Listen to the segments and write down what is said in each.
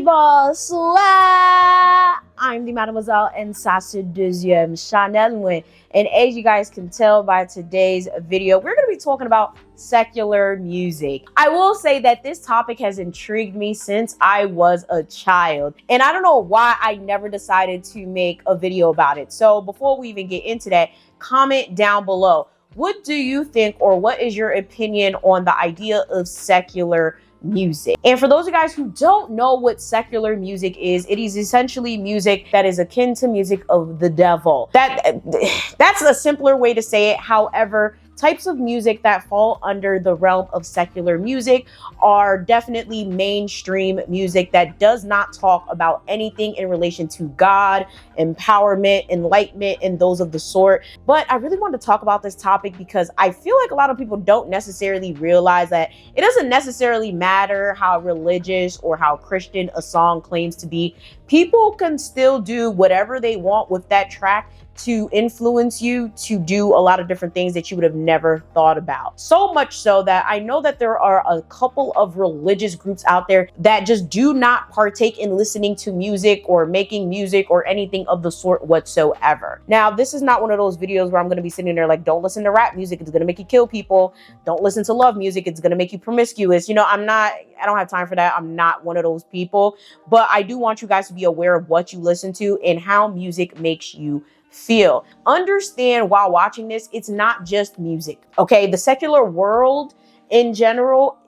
bonsoir. I'm the Mademoiselle and ça c'est deuxième Chanel. And as you guys can tell by today's video, we're going to be talking about secular music. I will say that this topic has intrigued me since I was a child. And I don't know why I never decided to make a video about it. So before we even get into that, comment down below. What do you think, or what is your opinion on the idea of secular music? And for those of you guys who don't know what secular music is, it is essentially music that is akin to music of the devil. That's a simpler way to say it. However, types of music that fall under the realm of secular music are definitely mainstream music that does not talk about anything in relation to God, empowerment, enlightenment, and those of the sort. But I really wanted to talk about this topic because I feel like a lot of people don't necessarily realize that it doesn't necessarily matter how religious or how Christian a song claims to be. People can still do whatever they want with that track to influence you to do a lot of different things that you would have never thought about. So much so that I know that there are a couple of religious groups out there that just do not partake in listening to music or making music or anything of the sort whatsoever. Now, this is not one of those videos where I'm going to be sitting there like, don't listen to rap music, it's going to make you kill people. Don't listen to love music, it's going to make you promiscuous. You know, I don't have time for that. I'm not one of those people. But I do want you guys to be aware of what you listen to and how music makes you feel. Understand while watching this, it's not just music, okay? The secular world in general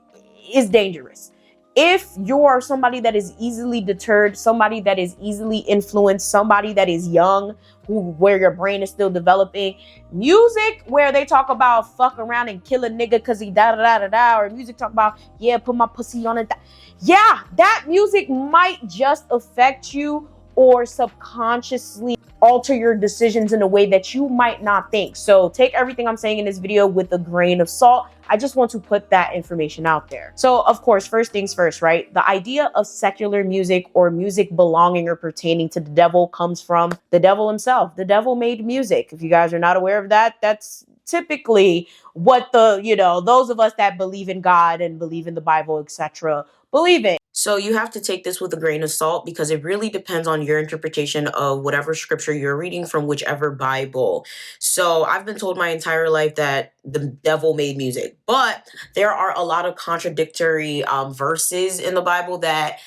is dangerous. If you're somebody that is easily deterred, somebody that is easily influenced, somebody that is young, where your brain is still developing, music where they talk about fuck around and kill a nigga because he da-da-da-da-da, or music talk about, yeah, put my pussy on it. Yeah, that music might just affect you or subconsciously alter your decisions in a way that you might not think. So take everything I'm saying in this video with a grain of salt. I just want to put that information out there. So of course, first things first, right? The idea of secular music or music belonging or pertaining to the devil comes from the devil himself. The devil made music. If you guys are not aware of that, that's typically what those of us that believe in God and believe in the Bible, etc., believe in. So you have to take this with a grain of salt because it really depends on your interpretation of whatever scripture you're reading from whichever Bible. So I've been told my entire life that the devil made music, but there are a lot of contradictory verses in the Bible that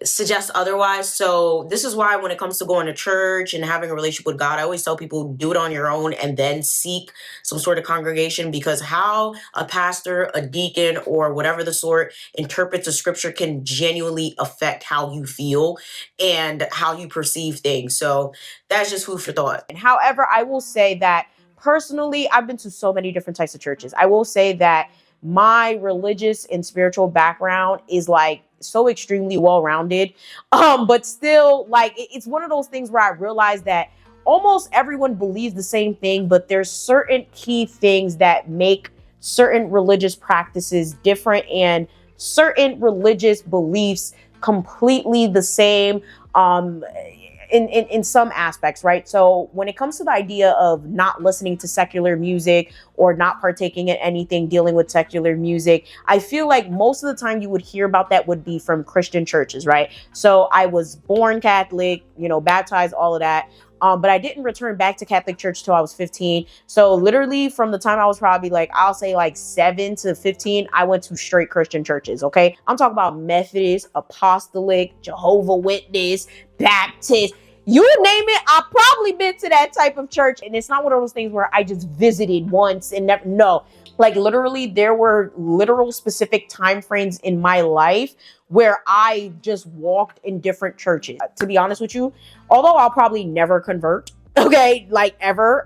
suggest otherwise. So this is why when it comes to going to church and having a relationship with God, I always tell people do it on your own and then seek some sort of congregation, because how a pastor, a deacon, or whatever the sort interprets a scripture can genuinely affect how you feel and how you perceive things. So that's just food for thought. And however, I will say that personally, I've been to so many different types of churches. I will say that my religious and spiritual background is like so extremely well-rounded, but still, like, it's one of those things where I realize that almost everyone believes the same thing, but there's certain key things that make certain religious practices different and certain religious beliefs completely the same in some aspects, right? So when it comes to the idea of not listening to secular music or not partaking in anything dealing with secular music, I feel like most of the time you would hear about that would be from Christian churches, right? So I was born Catholic, baptized, all of that. But I didn't return back to Catholic church till I was 15. So literally from the time I was probably I'll say 7 to 15, I went to straight Christian churches, okay? I'm talking about Methodist, Apostolic, Jehovah Witness, Baptist, you name it. I've probably been to that type of church. And it's not one of those things where I just visited once and never, no. Like literally there were literal specific time frames in my life where I just walked in different churches. To be honest with you, although I'll probably never convert, okay, ever,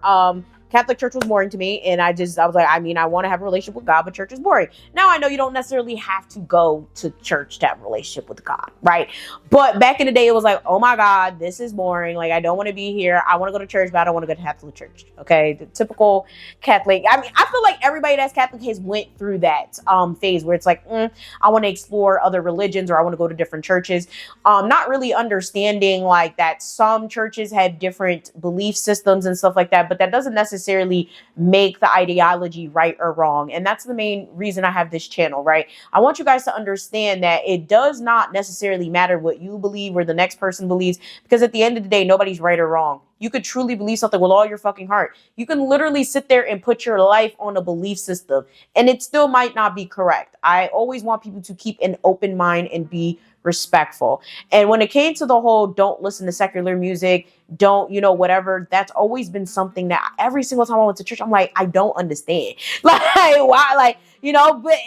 Catholic church was boring to me. And I was like, I want to have a relationship with God, but church is boring. Now I know you don't necessarily have to go to church to have a relationship with God, right? But back in the day, it was like, oh my God, this is boring. I don't want to be here. I want to go to church, but I don't want to go to Catholic church. Okay. The typical Catholic. I feel like everybody that's Catholic has went through that phase where it's like, I want to explore other religions, or I want to go to different churches. Not really understanding that some churches had different belief systems and stuff like that, but that doesn't necessarily necessarily make the ideology right or wrong. And that's the main reason I have this channel, right? I want you guys to understand that it does not necessarily matter what you believe or the next person believes, because at the end of the day, nobody's right or wrong. You could truly believe something with all your fucking heart. You can literally sit there and put your life on a belief system, and it still might not be correct. I always want people to keep an open mind and be respectful. And when it came to the whole don't listen to secular music, don't, you know, whatever, that's always been something that every single time I went to church, I'm like, I don't understand. Like, why? Like, you know, but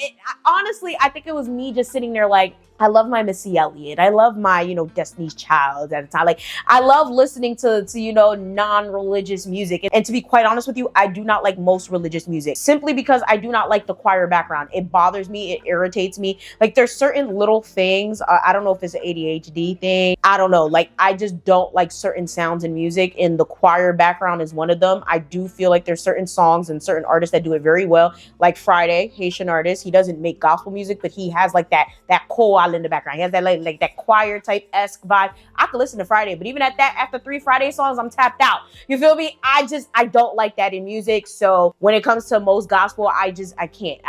honestly, I think it was me just sitting there like, I love my Missy Elliott. I love my, you know, Destiny's Child at the time. Like, I love listening to you know, non-religious music. And to be quite honest with you, I do not like most religious music simply because I do not like the choir background. It bothers me. It irritates me. Like, there's certain little things. I don't know if it's an ADHD thing. I don't know. Like, I just don't like certain sounds in music, and the choir background is one of them. I do feel like there's certain songs and certain artists that do it very well. Like Friday, Haitian artist. He doesn't make gospel music, but he has like that choir in the background. He has that like that choir type-esque vibe. I could listen to Friday, but even at that, after 3 Friday songs, I'm tapped out. You feel me? I don't like that in music. So when it comes to most gospel, I can't.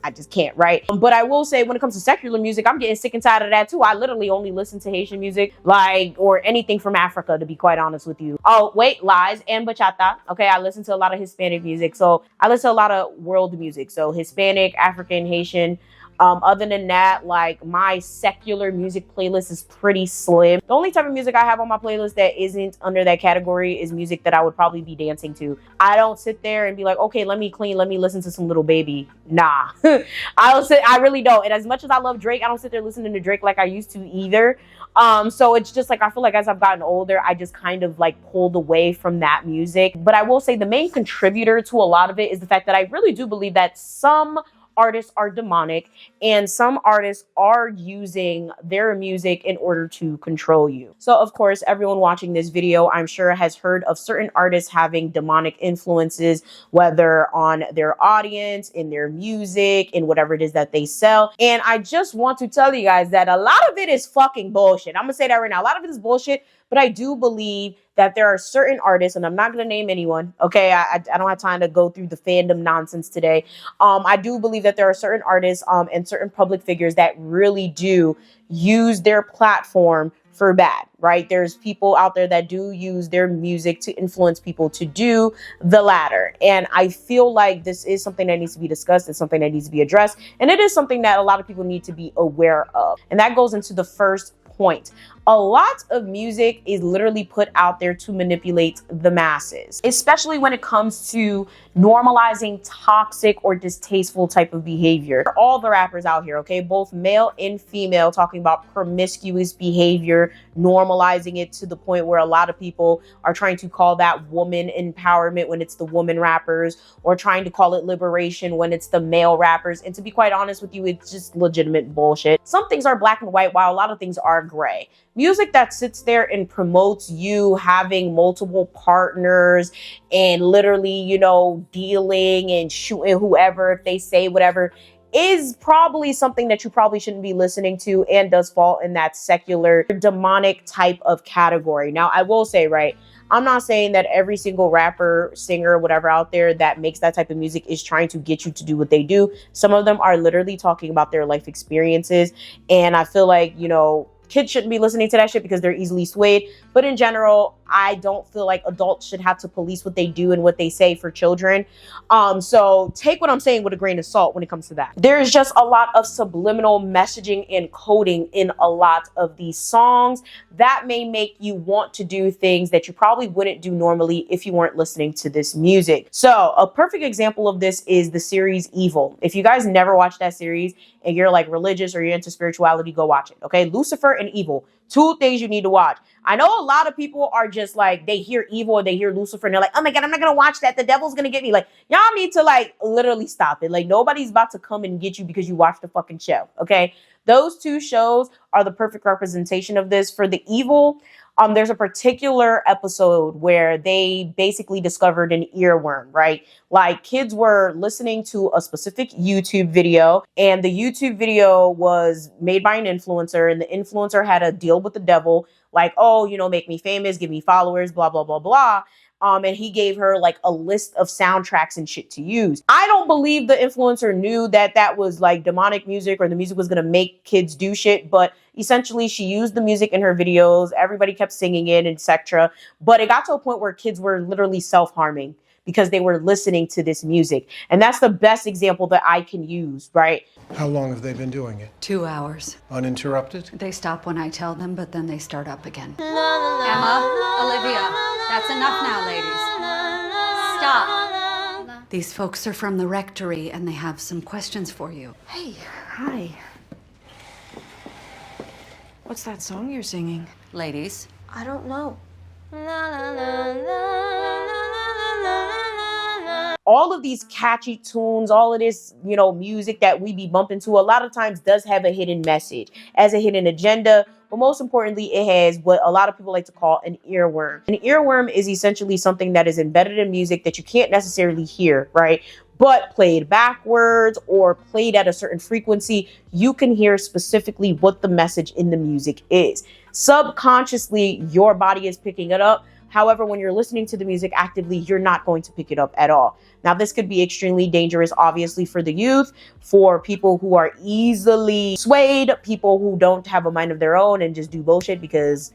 I just can't, right? But I will say when it comes to secular music, I'm getting sick and tired of that too. I literally only listen to Haitian music, like, or anything from Africa, to be quite honest with you. Oh, wait, lies, and bachata. Okay, I listen to a lot of Hispanic music. So I listen to a lot of world music. So Hispanic, African, Haitian. Other than that, like, my secular music playlist is pretty slim. The only type of music I have on my playlist that isn't under that category is music that I would probably be dancing to. I don't sit there and be like, okay, let me listen to some Little Baby. Nah, I really don't. And as much as I love Drake, I don't sit there listening to Drake like I used to either. So it's just like, I feel like as I've gotten older, I just kind of like pulled away from that music. But I will say the main contributor to a lot of it is the fact that I really do believe that some artists are demonic, and some artists are using their music in order to control you. So of course, everyone watching this video, I'm sure, has heard of certain artists having demonic influences, whether on their audience, in their music, in whatever it is that they sell. And I just want to tell you guys that a lot of it is fucking bullshit. I'm gonna say that right now. A lot of it is bullshit, but I do believe that there are certain artists, and I'm not going to name anyone, okay? I don't have time to go through the fandom nonsense today. I do believe that there are certain artists and certain public figures that really do use their platform for bad, right? There's people out there that do use their music to influence people to do the latter. And I feel like this is something that needs to be discussed. It's something that needs to be addressed. And it is something that a lot of people need to be aware of. And that goes into the first point. A lot of music is literally put out there to manipulate the masses, especially when it comes to normalizing toxic or distasteful type of behavior. All the rappers out here, okay, both male and female, talking about promiscuous behavior, normalizing it to the point where a lot of people are trying to call that woman empowerment when it's the woman rappers, or trying to call it liberation when it's the male rappers. And to be quite honest with you, it's just legitimate bullshit. Some things are black and white, while a lot of things are gray. Music that sits there and promotes you having multiple partners and literally, you know, dealing and shooting whoever if they say whatever is probably something that you probably shouldn't be listening to, and does fall in that secular demonic type of category. Now, I will say, right, I'm not saying that every single rapper, singer, whatever out there that makes that type of music is trying to get you to do what they do. Some of them are literally talking about their life experiences. And I feel like, you know, kids shouldn't be listening to that shit because they're easily swayed. But in general, I don't feel like adults should have to police what they do and what they say for children. So take what I'm saying with a grain of salt when it comes to that. There's just a lot of subliminal messaging and coding in a lot of these songs that may make you want to do things that you probably wouldn't do normally if you weren't listening to this music. So a perfect example of this is the series Evil. If you guys never watched that series and you're like religious or you're into spirituality, go watch it. Okay, Lucifer and Evil. 2 things you need to watch. I know a lot of people are just like, they hear Evil or they hear Lucifer and they're like, oh my God, I'm not going to watch that. The devil's going to get me. Like, y'all need to like literally stop it. Like, nobody's about to come and get you because you watched the fucking show. Okay. Those 2 shows are the perfect representation of this. For the Evil, there's a particular episode where they basically discovered an earworm, right? Like, kids were listening to a specific YouTube video, and the YouTube video was made by an influencer, and the influencer had a deal with the devil, like, oh, you know, make me famous, give me followers, blah, blah, blah, blah. And he gave her like a list of soundtracks and shit to use. I don't believe the influencer knew that that was like demonic music or the music was gonna make kids do shit, but essentially she used the music in her videos. Everybody kept singing it, etc. But it got to a point where kids were literally self-harming because they were listening to this music. And that's the best example that I can use, right? How long have they been doing it? 2 hours. Uninterrupted? They stop when I tell them, but then they start up again. Emma, Olivia, that's enough now, ladies. Stop. These folks are from the rectory, and they have some questions for you. Hey, hi. What's that song you're singing? Ladies. I don't know. All of these catchy tunes, all of this, you know, music that we be bumping to, a lot of times does have a hidden message, as a hidden agenda, but most importantly, it has what a lot of people like to call an earworm. An earworm is essentially something that is embedded in music that you can't necessarily hear, right? But played backwards or played at a certain frequency, you can hear specifically what the message in the music is. Subconsciously, your body is picking it up. However, when you're listening to the music actively, you're not going to pick it up at all. Now, this could be extremely dangerous, obviously, for the youth, for people who are easily swayed, people who don't have a mind of their own and just do bullshit because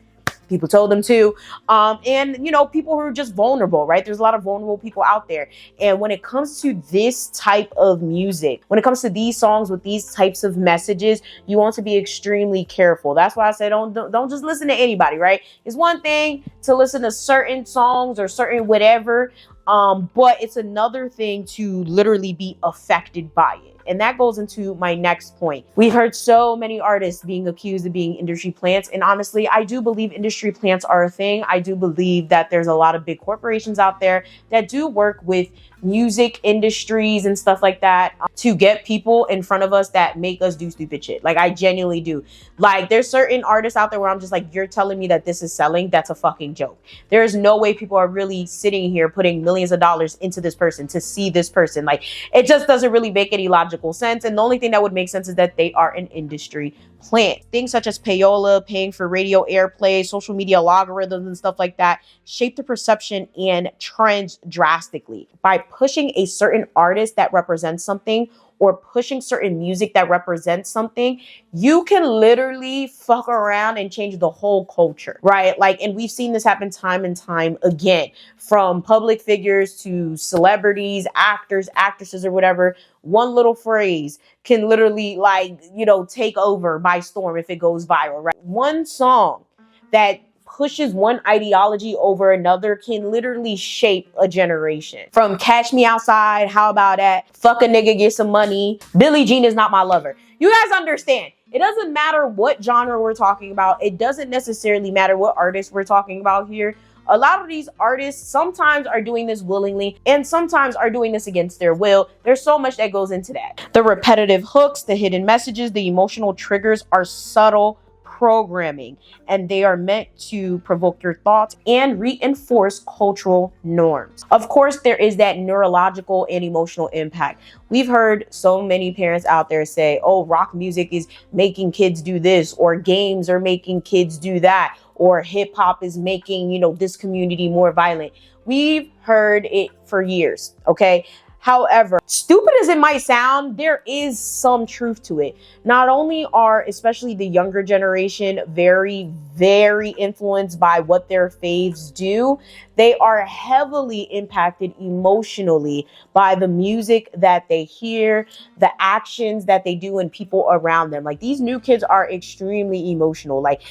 people told them to, and, you know, people who are just vulnerable, right? There's a lot of vulnerable people out there. And when it comes to this type of music, when it comes to these songs with these types of messages, you want to be extremely careful. That's why I say don't just listen to anybody, right? It's one thing to listen to certain songs or certain whatever, but it's another thing to literally be affected by it. And that goes into my next point. We've heard so many artists being accused of being industry plants. And honestly, I do believe industry plants are a thing. I do believe that there's a lot of big corporations out there that do work with music industries and stuff like that to get people in front of us that make us do stupid shit. Like, I genuinely do. Like, there's certain artists out there where I'm just like, you're telling me that this is selling? That's a fucking joke. There's no way people are really sitting here putting millions of dollars into this person to see this person. Like, it just doesn't really make any logical sense. And the only thing that would make sense is that they are an industry plant. Things such as payola, paying for radio airplay, social media algorithms and stuff like that shape the perception and trends drastically. By pushing a certain artist that represents something or pushing certain music that represents something, you can literally fuck around and change the whole culture, right? Like, and we've seen this happen time and time again, from public figures to celebrities, actors, actresses, or whatever. One little phrase can literally, like, you know, take over by storm if it goes viral, right? One song that pushes one ideology over another can literally shape a generation. From Catch Me Outside, how about that? Fuck a nigga, get some money. Billie Jean is not my lover. You guys understand. It doesn't matter what genre we're talking about. It doesn't necessarily matter what artist we're talking about here. A lot of these artists sometimes are doing this willingly and sometimes are doing this against their will. There's so much that goes into that. The repetitive hooks, the hidden messages, the emotional triggers are subtle programming, and they are meant to provoke your thoughts and reinforce cultural norms. Of course, there is that neurological and emotional impact. We've heard so many parents out there say, oh, rock music is making kids do this, or games are making kids do that, or hip hop is making, you know, this community more violent. We've heard it for years, okay? However, stupid as it might sound, there is some truth to it. Not only are, especially the younger generation, very, very influenced by what their faves do, they are heavily impacted emotionally by the music that they hear, the actions that they do, and people around them. Like, these new kids are extremely emotional. Like,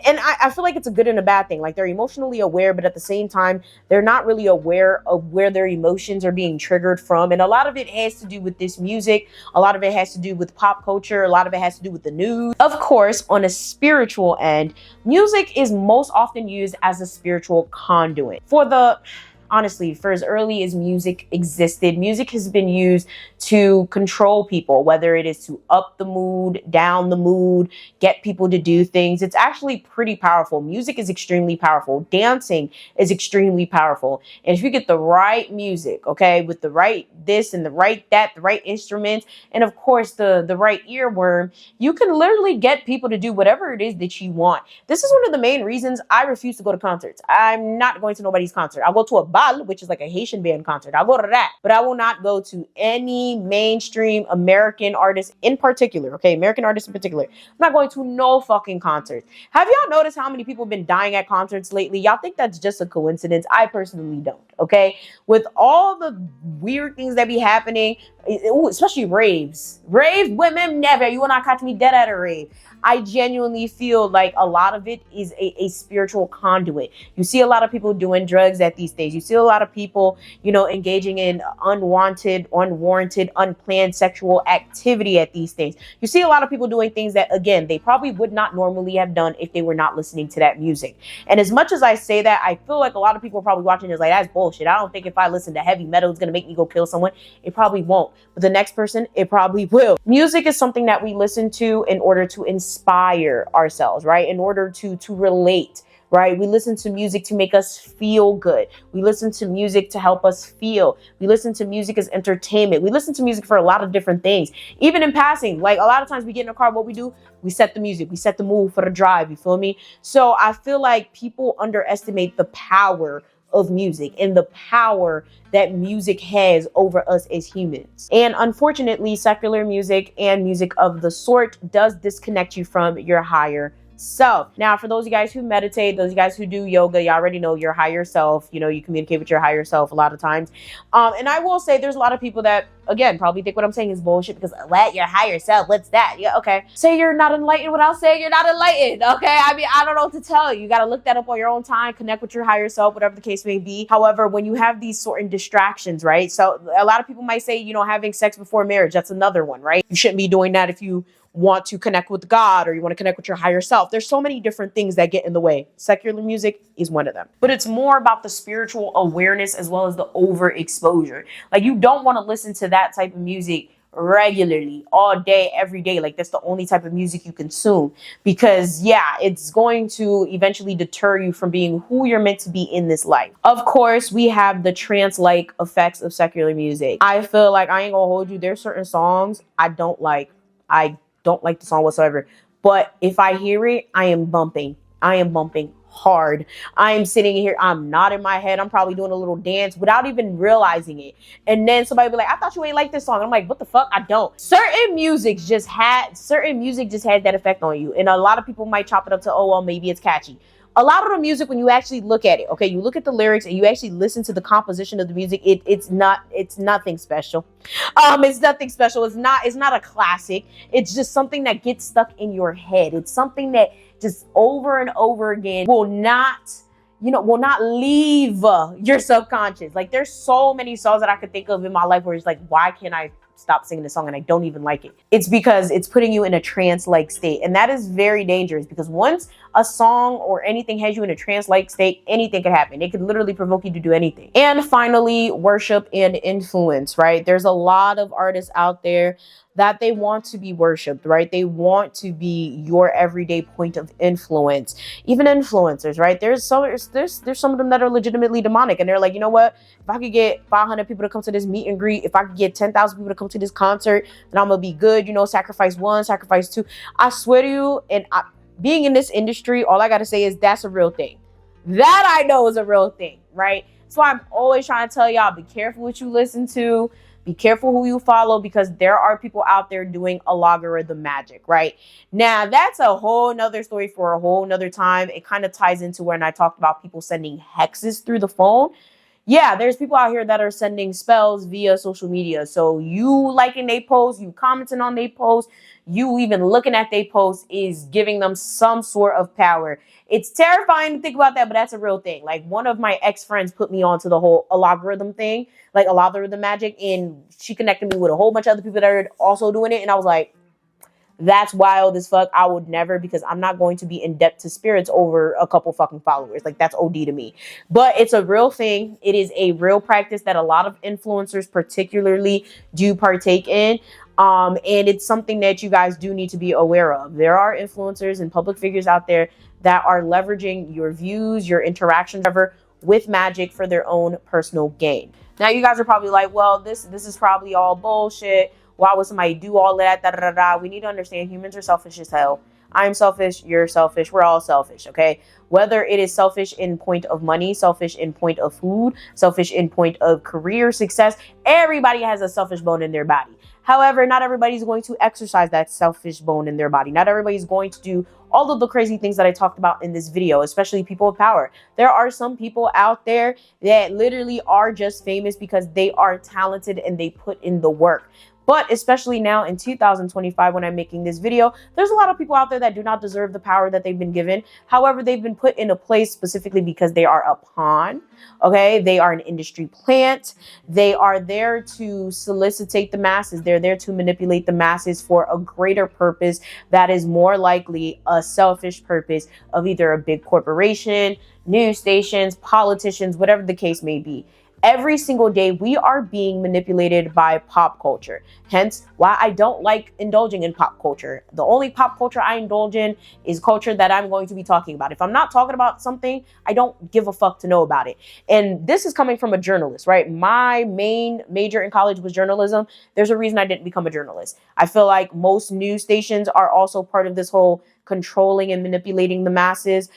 and I feel like it's a good and a bad thing. Like, they're emotionally aware, but at the same time, they're not really aware of where their emotions are being triggered from. And a lot of it has to do with this music. A lot of it has to do with pop culture. A lot of it has to do with the news. Of course, on a spiritual end, music is most often used as a spiritual conduit. Honestly, for as early as music existed, music has been used to control people, whether it is to up the mood, down the mood, get people to do things. It's actually pretty powerful. Music is extremely powerful. Dancing is extremely powerful. And if you get the right music, okay, with the right this and the right that, the right instruments, and of course the right earworm, you can literally get people to do whatever it is that you want. This is one of the main reasons I refuse to go to concerts. I'm not going to nobody's concert. I'll go to a Carnaval, which is like a Haitian band concert. I'll go to that, but I will not go to any mainstream American artist in particular. Okay, American artists in particular. I'm not going to no fucking concerts. Have y'all noticed how many people have been dying at concerts lately? Y'all think that's just a coincidence? I personally don't. Okay, with all the weird things that be happening, especially raves, women never. You will not catch me dead at a rave. I genuinely feel like a lot of it is a spiritual conduit. You see a lot of people doing drugs at these things. You see a lot of people, you know, engaging in unwanted, unwarranted, unplanned sexual activity at these things. You see a lot of people doing things that, again, they probably would not normally have done if they were not listening to that music. And as much as I say that, I feel like a lot of people are probably watching this like, that's bullshit. I don't think if I listen to heavy metal, it's going to make me go kill someone. It probably won't. But the next person, it probably will. Music is something that we listen to in order to inspire ourselves, right? In order to relate, right? We listen to music to make us feel good. We listen to music to help us feel. We listen to music as entertainment. We listen to music for a lot of different things. Even in passing, like a lot of times we get in a car, what we do, we set the music, we set the mood for the drive, you feel me? So I feel like people underestimate the power of music and the power that music has over us as humans. And unfortunately, secular music and music of the sort does disconnect you from your higher self. Now, for those of you guys who meditate, those of you guys who do yoga, you already know your higher self. You know, you communicate with your higher self a lot of times. And I will say there's a lot of people that, again, probably think what I'm saying is bullshit because what? Your higher self? What's that? Yeah, okay. Say you're not enlightened without saying you're not enlightened, okay? I mean, I don't know what to tell you. You got to look that up on your own time, connect with your higher self, whatever the case may be. However, when you have these certain distractions, right? So a lot of people might say, you know, having sex before marriage, that's another one, right? You shouldn't be doing that if you want to connect with God or you want to connect with your higher self. There's so many different things that get in the way. Secular music is one of them. But it's more about the spiritual awareness as well as the overexposure. Like, you don't want to listen to that type of music regularly, all day, every day. Like, that's the only type of music you consume, because yeah, it's going to eventually deter you from being who you're meant to be in this life. Of course, we have the trance-like effects of secular music. I feel like, I ain't gonna hold you, there's certain songs I don't like. I don't like the song whatsoever, but if I hear it, I am bumping hard. I am sitting here, I'm nodding my head, I'm probably doing a little dance without even realizing it. And then somebody be like, I thought you ain't like this song. I'm like, what the fuck? I don't. Certain music just had that effect on you. And a lot of people might chop it up to, oh, well, maybe it's catchy. A lot of the music, when you actually look at it, okay, you look at the lyrics and you actually listen to the composition of the music, it's nothing special. It's nothing special. It's not a classic. It's just something that gets stuck in your head. It's something that just over and over again will not leave your subconscious. Like, there's so many songs that I could think of in my life where it's like, why can't I stop singing the song and I don't even like it? It's because it's putting you in a trance-like state. And that is very dangerous, because once a song or anything has you in a trance-like state, anything could happen. It could literally provoke you to do anything. And finally, worship and influence, right? There's a lot of artists out there that they want to be worshipped, right? They want to be your everyday point of influence. Even influencers, right? There's some of them that are legitimately demonic, and they're like, you know what? If I could get 500 people to come to this meet and greet, if I could get 10,000 people to come to this concert, then I'm gonna be good. You know, sacrifice one, sacrifice two. I swear to you, and being in this industry, all I gotta say is that's a real thing. That I know is a real thing, right? So I'm always trying to tell y'all, be careful what you listen to. Be careful who you follow, because there are people out there doing a logarithm magic, right? Now, that's a whole nother story for a whole nother time. It kind of ties into when I talked about people sending hexes through the phone. Yeah, there's people out here that are sending spells via social media. So you liking they posts, you commenting on they posts, you even looking at they posts is giving them some sort of power. It's terrifying to think about that, but that's a real thing. Like, one of my ex-friends put me onto the whole logarithm thing, like a logarithm magic, and she connected me with a whole bunch of other people that are also doing it. And I was like, that's wild as fuck. I would never, because I'm not going to be in debt to spirits over a couple fucking followers. Like, that's OD to me. But it's a real thing. It is a real practice that a lot of influencers particularly do partake in. And it's something that you guys do need to be aware of. There are influencers and public figures out there that are leveraging your views, your interactions, whatever, with magic for their own personal gain. Now, you guys are probably like, well, this is probably all bullshit. Why would somebody do all that? Da, da, da, da. We need to understand humans are selfish as hell. I'm selfish, you're selfish, we're all selfish, okay? Whether it is selfish in point of money, selfish in point of food, selfish in point of career success, everybody has a selfish bone in their body. However, not everybody's going to exercise that selfish bone in their body. Not everybody's going to do all of the crazy things that I talked about in this video, especially people of power. There are some people out there that literally are just famous because they are talented and they put in the work. But especially now in 2025, when I'm making this video, there's a lot of people out there that do not deserve the power that they've been given. However, they've been put in a place specifically because they are a pawn, okay? They are an industry plant. They are there to solicitate the masses. They're there to manipulate the masses for a greater purpose that is more likely a selfish purpose of either a big corporation, news stations, politicians, whatever the case may be. Every single day, we are being manipulated by pop culture. Hence, why I don't like indulging in pop culture. The only pop culture I indulge in is culture that I'm going to be talking about. If I'm not talking about something, I don't give a fuck to know about it. And this is coming from a journalist, right? My main major in college was journalism. There's a reason I didn't become a journalist. I feel like most news stations are also part of this whole controlling and manipulating the masses.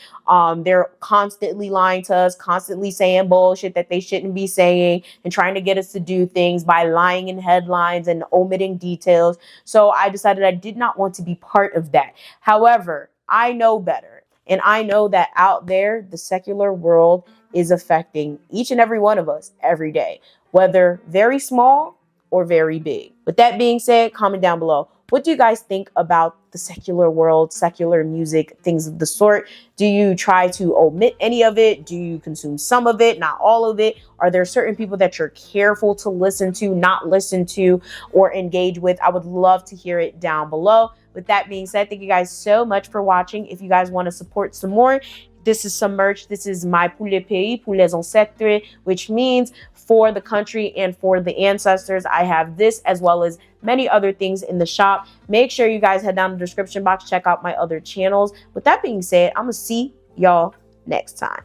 They're constantly lying to us, constantly saying bullshit that they shouldn't be saying and trying to get us to do things by lying in headlines and omitting details. So I decided I did not want to be part of that. However, I know better. And I know that out there, the secular world is affecting each and every one of us every day, whether very small or very big. With that being said, comment down below. What do you guys think about the secular world, secular music, things of the sort? Do you try to omit any of it? Do you consume some of it, not all of it? Are there certain people that you're careful to listen to, not listen to, or engage with? I would love to hear it down below. With that being said, thank you guys so much for watching. If you guys want to support some more, this is some merch. This is my pour le pays, pour les ancêtres, which means for the country and for the ancestors. I have this as well as many other things in the shop. Make sure you guys head down to the description box, check out my other channels. With that being said, I'm gonna see y'all next time.